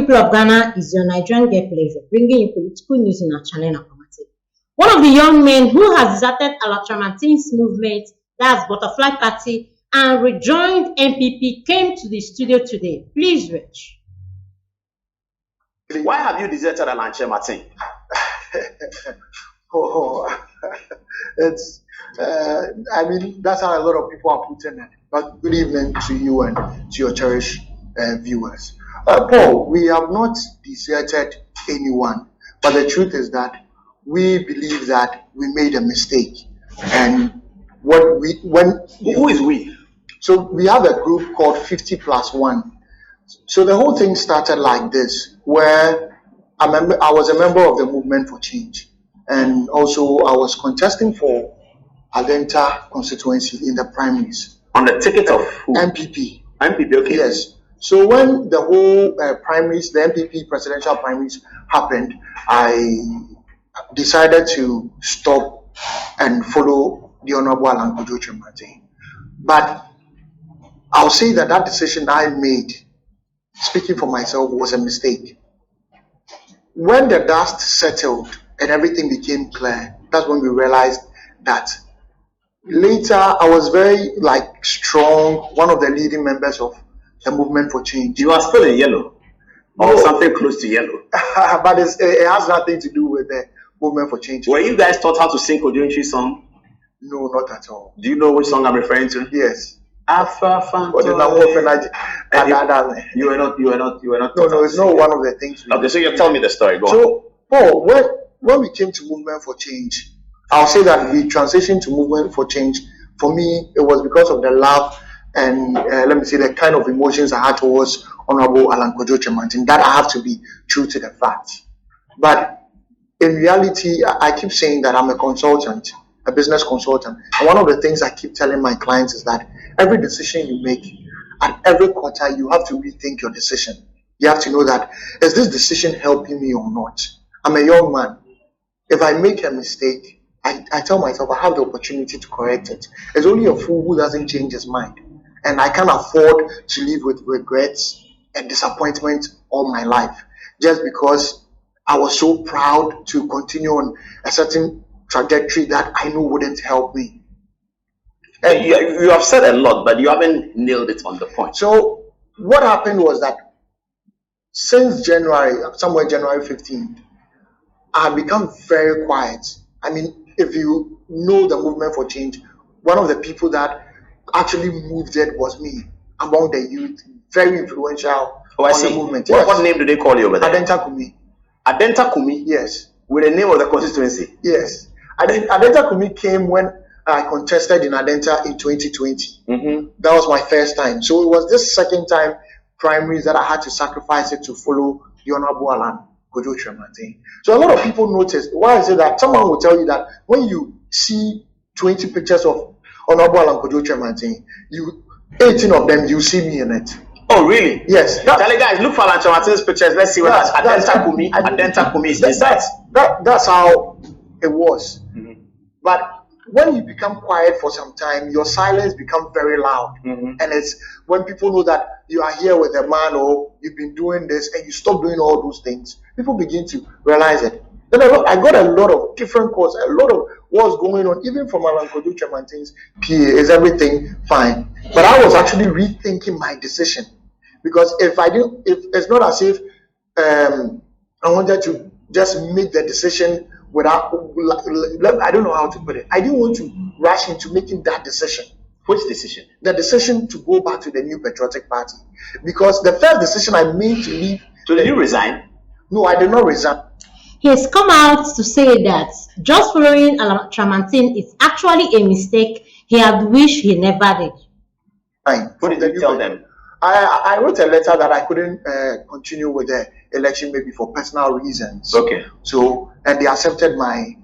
people of Ghana, is your Nigerian Get Pleasure, bringing you political news in our channel Akwamate. One of the young men who has deserted Kyerematen's movement, that's Butterfly Party, and rejoined NPP, came to the studio today. Please, Rich. Why have you deserted Kyerematen? It's, I mean, that's how a lot of people are putting it. But good evening to you and to your cherished viewers. Paul, we have not deserted anyone, but the truth is that we believe that we made a mistake. And who is we? So we have a group called 50+1. So the whole thing started like this, where I was a member of the Movement for Change, and also I was contesting for Adenta constituency in the primaries. On the ticket of who? MPP. MPP, okay. Yes. So when the whole primaries, the MPP presidential primaries happened, I decided to stop and follow the Honorable Kyerematen. But I'll say that that decision I made, speaking for myself, was a mistake. When the dust settled and everything became clear, that's when we realized that later I was very strong, one of the leading members of the Movement for Change. You are still in yellow, or something close to yellow. But it has nothing to do with the Movement for Change. Were you guys taught how to sing Kojonchi's song? No, not at all. Do you know which song I'm referring to? Yes. You were not. No, it's not one of the things. Okay, so you tell me the story. Go on. So, Paul, when we came to Movement for Change, I'll say that we transitioned to Movement for Change. For me, it was because of the love and let me say the kind of emotions I had towards Honorable Kyerematen, that I have to be true to the facts. But in reality, I keep saying that I'm a consultant, a business consultant. And one of the things I keep telling my clients is that every decision you make, at every quarter, you have to rethink your decision. You have to know that, is this decision helping me or not? I'm a young man. If I make a mistake, I tell myself I have the opportunity to correct it. It's only a fool who doesn't change his mind. And I can't afford to live with regrets and disappointment all my life just because I was so proud to continue on a certain trajectory that I know wouldn't help me. And you have said a lot, but you haven't nailed it on the point. So what happened was that since January, somewhere January 15th, I had become very quiet. I mean, if you know the Movement for Change, one of the people that actually moved it was me among the youth, very influential on the movement. Yes. What name do they call you over there? Adenta Kumi. Adenta Kumi? Yes. With the name of the constituency? Yes. Adenta Kumi came when I contested in Adenta in 2020. That was my first time. So it was this second time primaries that I had to sacrifice it to follow the Honorable Kyerematen. So a lot of people noticed. Why is it that someone will tell you that when you see 20 pictures of Honorable Kyerematen, 18 of them, you see me in it. Oh, really? Yes. Tell you guys, look for Kyerematen's pictures. Let's see what Adenta Kumi is inside. That's how it was. But when you become quiet for some time, your silence becomes very loud. And it's when people know that you are here with a man or you've been doing this and you stop doing all those things, people begin to realize it. Then I got a lot of different calls, a lot of what's going on, even from Kyerematen's PA. Is everything fine? But I was actually rethinking my decision, because if it's not as if I wanted to just make the decision without, I don't know how to put it. I didn't want to rush into making that decision. Which decision? The decision to go back to the New Patriotic Party, because the first decision I made to leave. So did you resign? No, I did not resign. He has come out to say that just following Kyerematen is actually a mistake he had wished he never did. Fine. What did you tell them? I wrote a letter that I couldn't continue with the election, maybe for personal reasons. Okay. So, and they accepted my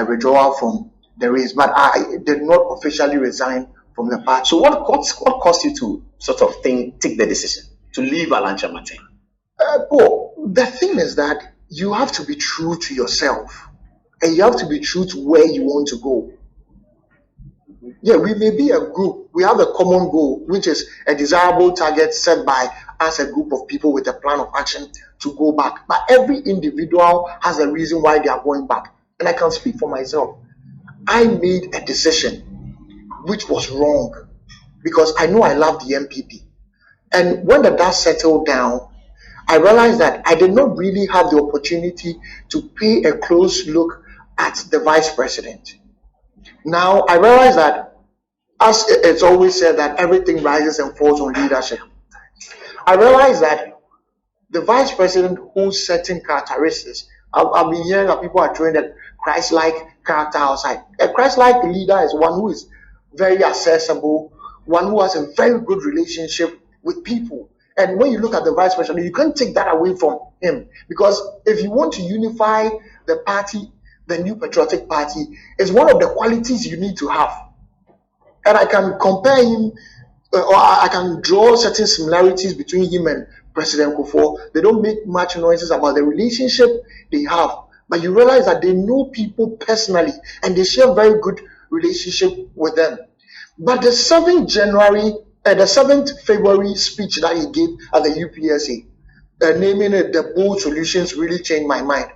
withdrawal from the race, but I did not officially resign from the party. So what caused you to sort of take the decision to leave Kyerematen? The thing is that you have to be true to yourself, and you have to be true to where you want to go. Yeah, we may be a group. We have a common goal, which is a desirable target set by as a group of people with a plan of action to go back. But every individual has a reason why they are going back. And I can speak for myself. I made a decision which was wrong because I know I love the MPP. And when the dust settled down, I realized that I did not really have the opportunity to pay a close look at the vice president. Now, I realize that, as it's always said, that everything rises and falls on leadership. I realize that the vice president holds certain characteristics. I've been hearing that people are trained that Christ-like character outside. A Christ-like leader is one who is very accessible, one who has a very good relationship with people. And when you look at the vice president, you can't take that away from him, because if you want to unify the party, the New Patriotic Party, is one of the qualities you need to have. And I can compare him, or I can draw certain similarities between him and President Kufuor. They don't make much noises about the relationship they have, but you realize that they know people personally and they share very good relationship with them. But the 7th February speech that he gave at the UPSA, naming it the bold solutions, really changed my mind.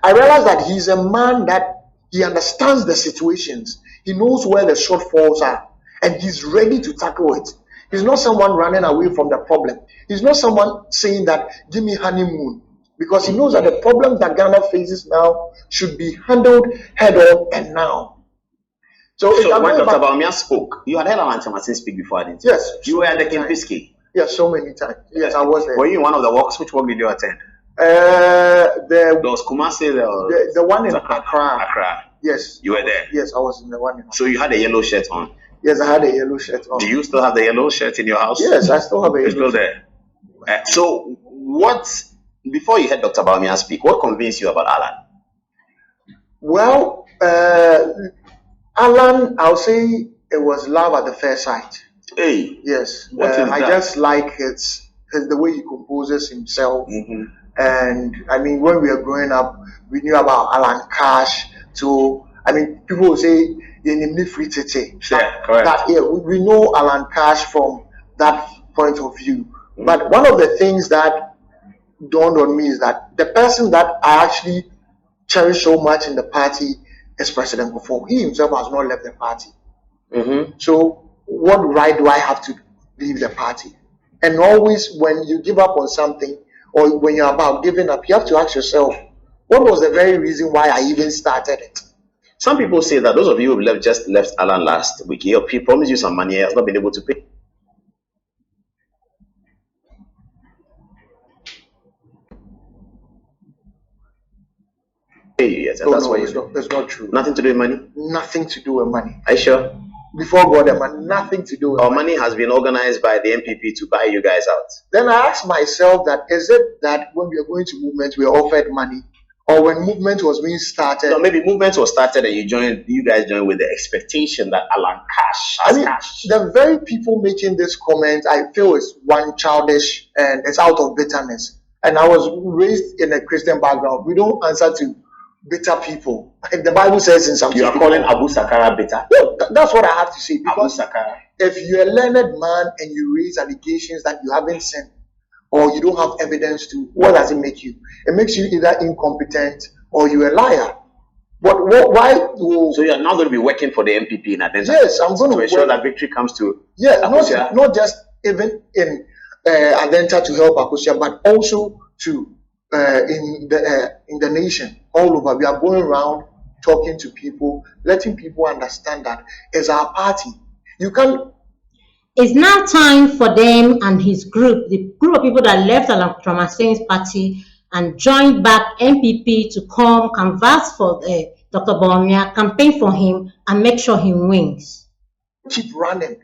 I realized that he's a man that he understands the situations. He knows where the shortfalls are, and he's ready to tackle it. He's not someone running away from the problem. He's not someone saying that, give me honeymoon, because he knows that the problems that Ghana faces now should be handled head on and now. So when Dr. Bawumia spoke, you had heard Alan Kyerematen speak before, didn't you? Yes. You were at the Kimpiski. Yes, so many times. Yes, I was there. Were you in one of the walks? Which walk did you attend? There was Kumasi, the one in Accra. Accra. Yes. You were there? Yes, I was in the one in Accra. So you had a yellow shirt on? Yes, I had a yellow shirt on. Do you still have the yellow shirt in your house? Yes, I still have a yellow shirt. Still there? So before you heard Dr. Bawumia speak, what convinced you about Alan? Well, Alan, I'll say it was love at the first sight. Hey. Yes. I just like the way he composes himself. Mm-hmm. And I mean, when we were growing up, we knew about Alan Cash. So, I mean, people will say, correct. We know Alan Cash from that point of view. Mm-hmm. But one of the things that dawned on me is that the person that I actually cherish so much in the party is President Kufuor. He himself has not left the party. Mm-hmm. So what right do I have to leave the party? And always when you give up on something, or when you're about giving up, you have to ask yourself, what was the very reason why I even started it? Some people say that those of you who just left Alan last week, he promised you some money, he has not been able to pay. Yes, and that's why it's not true. Nothing to do with money? Nothing to do with money. Are you sure? Before God, nothing to do with money has been organized by the MPP to buy you guys out. Then I asked myself that, is it that when we are going to movement, we are offered money? Or when movement was being started? No, maybe movement was started and you guys joined with the expectation that Alan Cash has cash. The very people making this comment, I feel is one childish and it's out of bitterness. And I was raised in a Christian background. We don't answer to bitter people. If the Bible says in some, you are calling Abu Sakara bitter? No, that's what I have to say. Because Abu Sakara. If you're a learned man and you raise allegations that you haven't seen or you don't have evidence to, what does it make you? It makes you either incompetent or you're a liar. But why? So you are now going to be working for the MPP in Adenta? Yes, I'm going to ensure that victory comes to. Yeah, not just even in Adenta to help Akosia, but also to in the nation all over. We are going around talking to people, letting people understand that it's our party. You can't. It's now time for them and his group, the group of people that left Alan Kyerematen's party and joined back MPP, to come canvass for Dr. Bawumia, campaign for him, and make sure he wins. Keep running.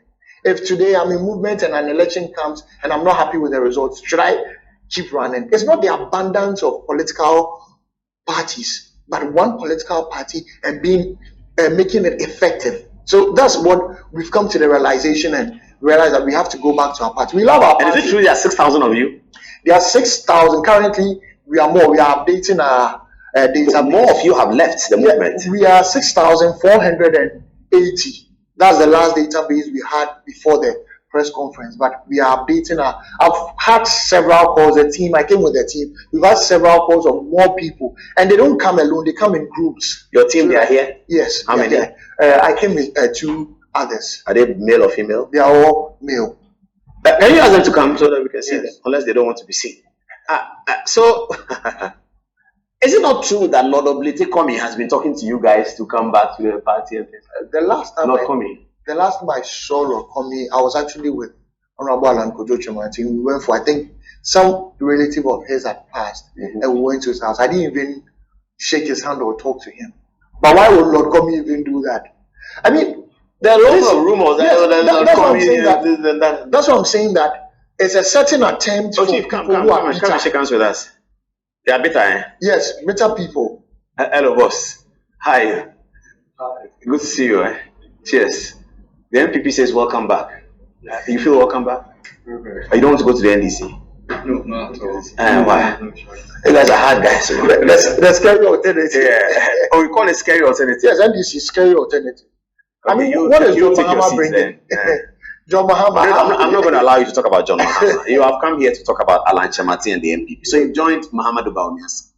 If today I'm in movement and an election comes and I'm not happy with the results, should I keep running? It's not the abundance of political parties, but one political party and making it effective. So that's what we've come to the realization and realize that we have to go back to our party. We love our party. And is it true there are 6,000 of you? There are 6,000. Currently, we are more. We are updating our data. More of you have left the movement. We are 6,480. That's the last database we had before the press conference, but we are updating our. I've had several calls. The team, I came with the team. We've had several calls of more people, and they don't come alone. They come in groups. Your team, they are here? Yes. How many? I came with 2 others. Are they male or female? They are all male. Can you ask them to come so that we can see them? Unless they don't want to be seen. So, is it not true that Lord Oblite Komi has been talking to you guys to come back to the party and things? The last time I saw Lord Komi, I was actually with Honorable Alan Kojo Kyerematen. We went for, I think, some relative of his had passed, and we went to his house. I didn't even shake his hand or talk to him. But why would Lord Komi even do that? I mean, there are lots of rumors. That's what I'm saying. That it's a certain attempt for Chief, people come and shake hands with us. They are bitter, eh? Yes, bitter people. Hello, boss. Hi. Good to see you, eh? Cheers. The NPP says welcome back. You feel welcome back? Okay. You don't want to go to the NDC? No, not at all. Why? You guys are hard guys. The scary alternative. Yeah. Oh, we call it scary alternative. Yes, NDC scary alternative. Okay, I mean, what is John Mahama bringing? John Mahama. I'm not going to allow you to talk about John Mahama. You have come here to talk about Alan Kyerematen and the NPP. So you've joined Muhammadu Bawumia's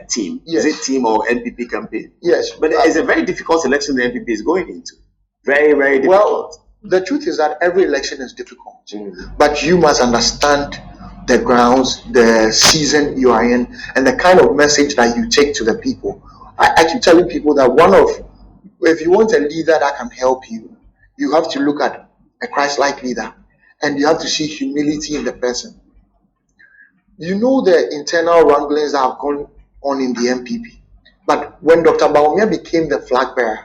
team. Yes. Is it team or NPP campaign? Yes. But it's a very difficult election the NPP is going into. Very, very difficult. Well, the truth is that every election is difficult. But you must understand the grounds, the season you are in, and the kind of message that you take to the people. I keep telling people that if you want a leader that can help you, you have to look at a Christ-like leader, and you have to see humility in the person. You know the internal wranglings that have gone on in the NPP, but when Dr. Bawumia became the flag bearer,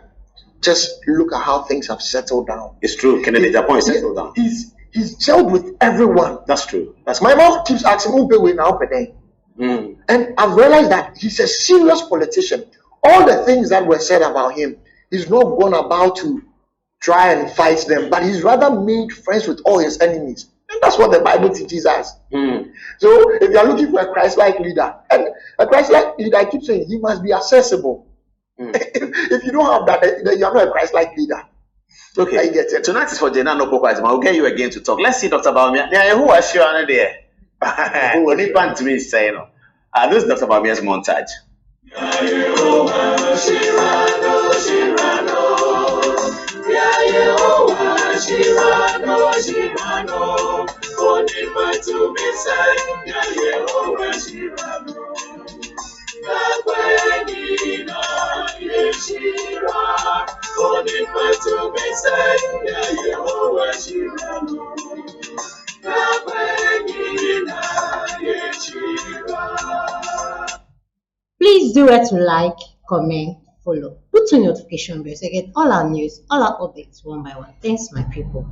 just look at how things have settled down. It's true. Kennedy Japan is settled down. He's gelled with everyone. That's true. My mom keeps asking, "Who pay we now per day?" And I've realized that he's a serious politician. All the things that were said about him, he's not gone about to try and fight them, but he's rather made friends with all his enemies. And that's what the Bible teaches us. So if you're looking for a Christ-like leader, and a Christ-like leader, I keep saying he must be accessible. If you don't have that, then you're not a Christ-like leader. Okay. I get it. Tonight is for Jena no Poko. I'll get you again to talk. Let's see Dr. Bawumia. Yeah, who was you on there? Who did to me saying? This is Dr. Bawumia's montage. Please do it to like, comment, follow. Put on notification bells to get all our news, all our updates one by one. Thanks, my people.